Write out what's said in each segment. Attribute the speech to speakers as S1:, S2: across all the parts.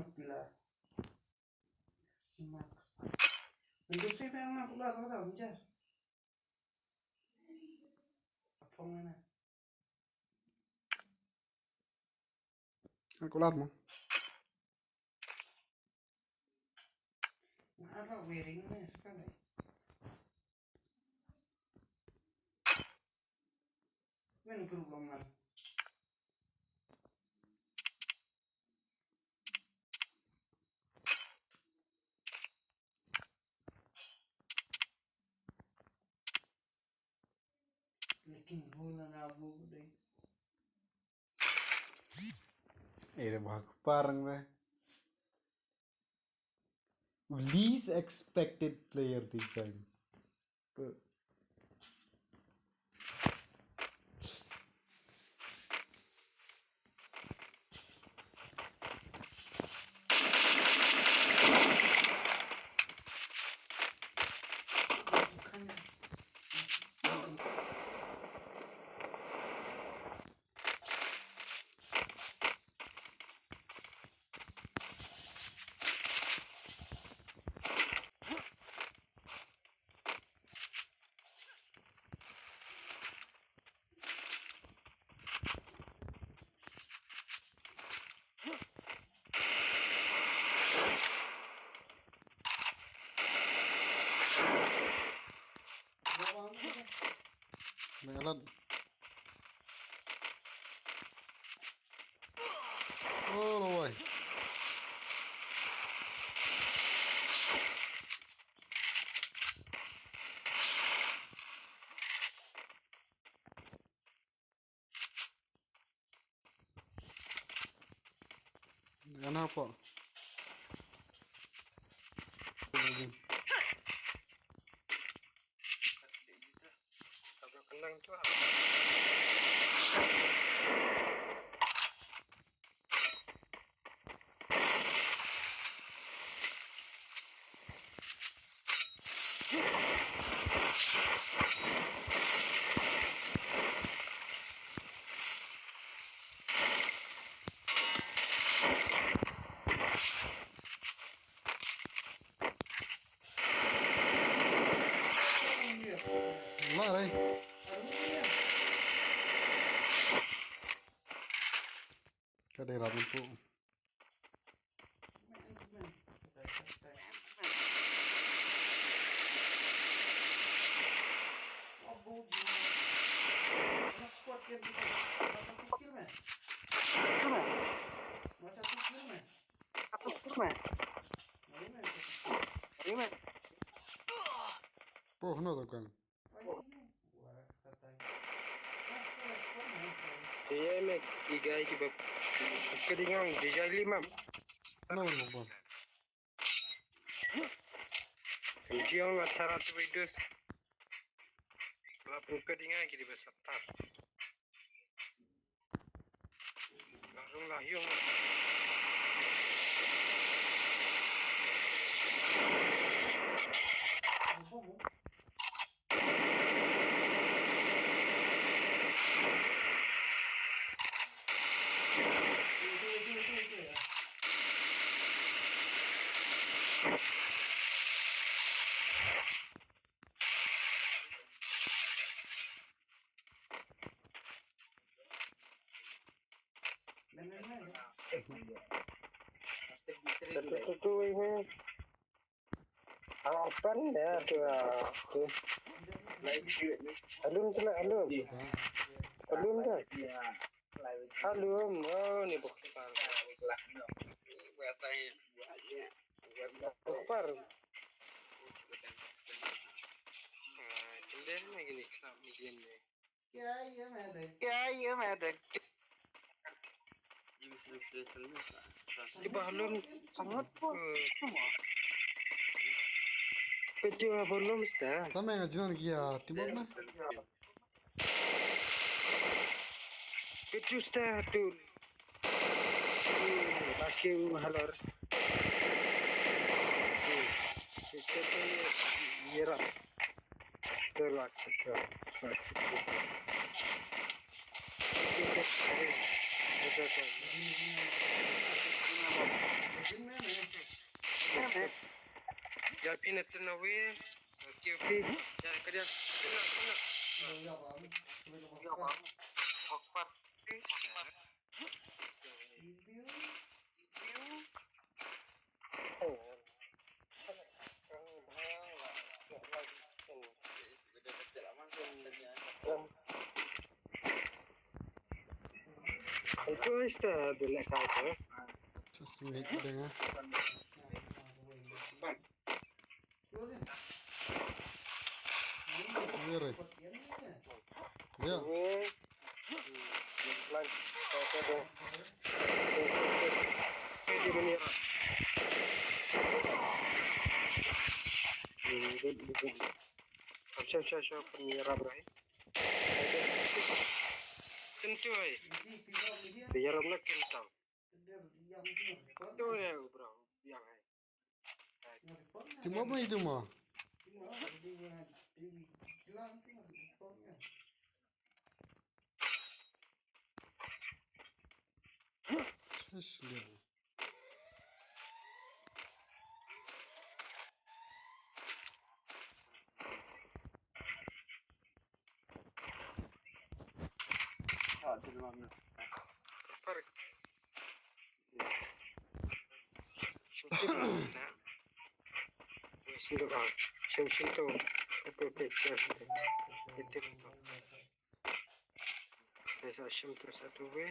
S1: Alhamdulillah. Maksa. Untuk saya pengen aku lah tau Jas. Apa mana?
S2: Aku larmo.
S1: Ada wearingnya sekali. Men gerubangan. लेकिन बोला ना वो दे
S2: Baku parang re. Least expected player this time. Melan. Oh, boy. Kenapa?
S3: Tabrak kenang tu.
S2: Mari. Kadang itu.
S1: Squad के लिए किल में macam tu kill में नहीं मैं
S2: Oh, no kan.
S3: Dia mek tiga iki bab. Kedingang dia lima.
S2: No, no.
S3: Dia orang 18 videos. Lapun kedingang iki di besatar. Garung lah yung. Itu ini apa ya tu? Alum cila alum dah. Alum, oh ni bukan. Bukan. Kemudian lagi ni kelab medium ni.
S1: क्या ये मैं देख
S3: Di balum
S1: sangat pun semua
S3: Betul balum sta.
S2: Tama nga jinan kia timog na.
S3: Betul sta tu. Laki halor. Itu mira. Terus.
S1: Jin man eh.
S3: Ya pinat na we. QP. Ya kerja. Kena.
S1: Ya bang. Boleh lepas.
S3: Okpat.
S1: Review.
S3: Itu istilah bila kata.
S2: Just make dengar. Zero. Ya.
S3: Plan. Kata di menira. Siapa penira berai? Sentuh ay. Biar nak kentang. Tu ya bro. Yang ay.
S2: Tim apa itu mah? Just lihat.
S3: Par. Sentuh. Sentuh ah. Sentuh. Pepe. Itu. Esa sentuh satu we.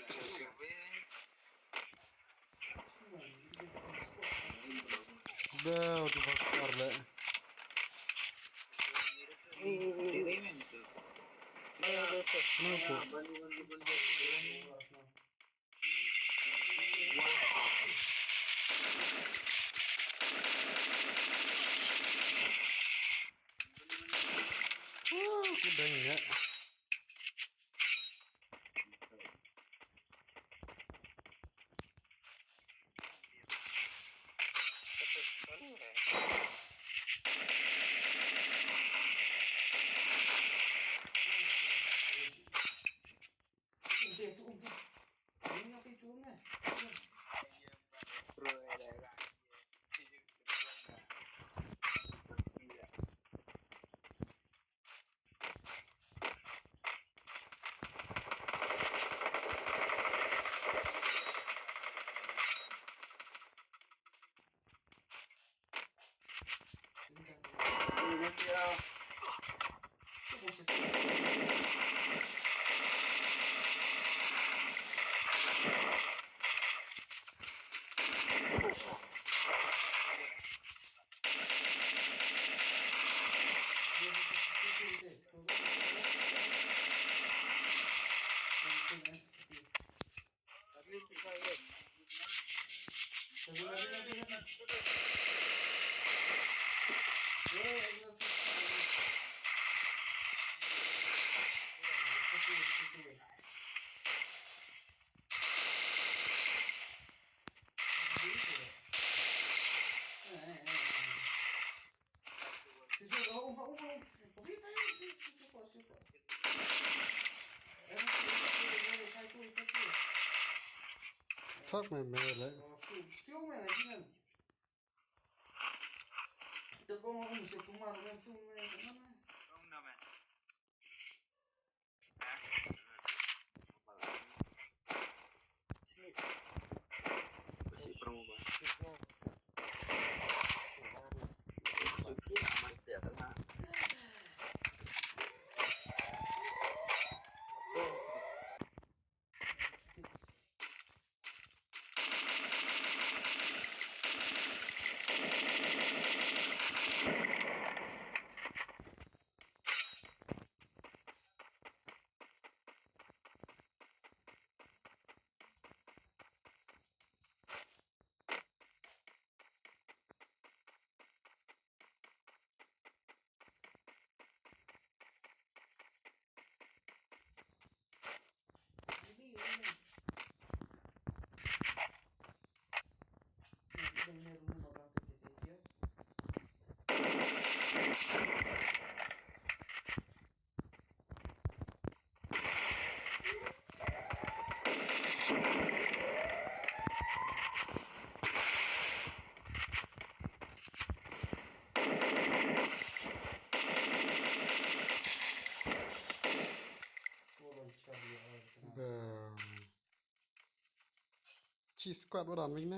S3: Satu we.
S2: Dah, tu bakar dah. Kenapa? Aku dengar. Fuck my man.
S1: Siêu mày là gì nè? Tôi có một sự cũng mà nó chung này cũng lắm.
S4: Không nào mày. Masih promo ba? Suki amat ya kena.
S2: cheese squad vào đòn mình nè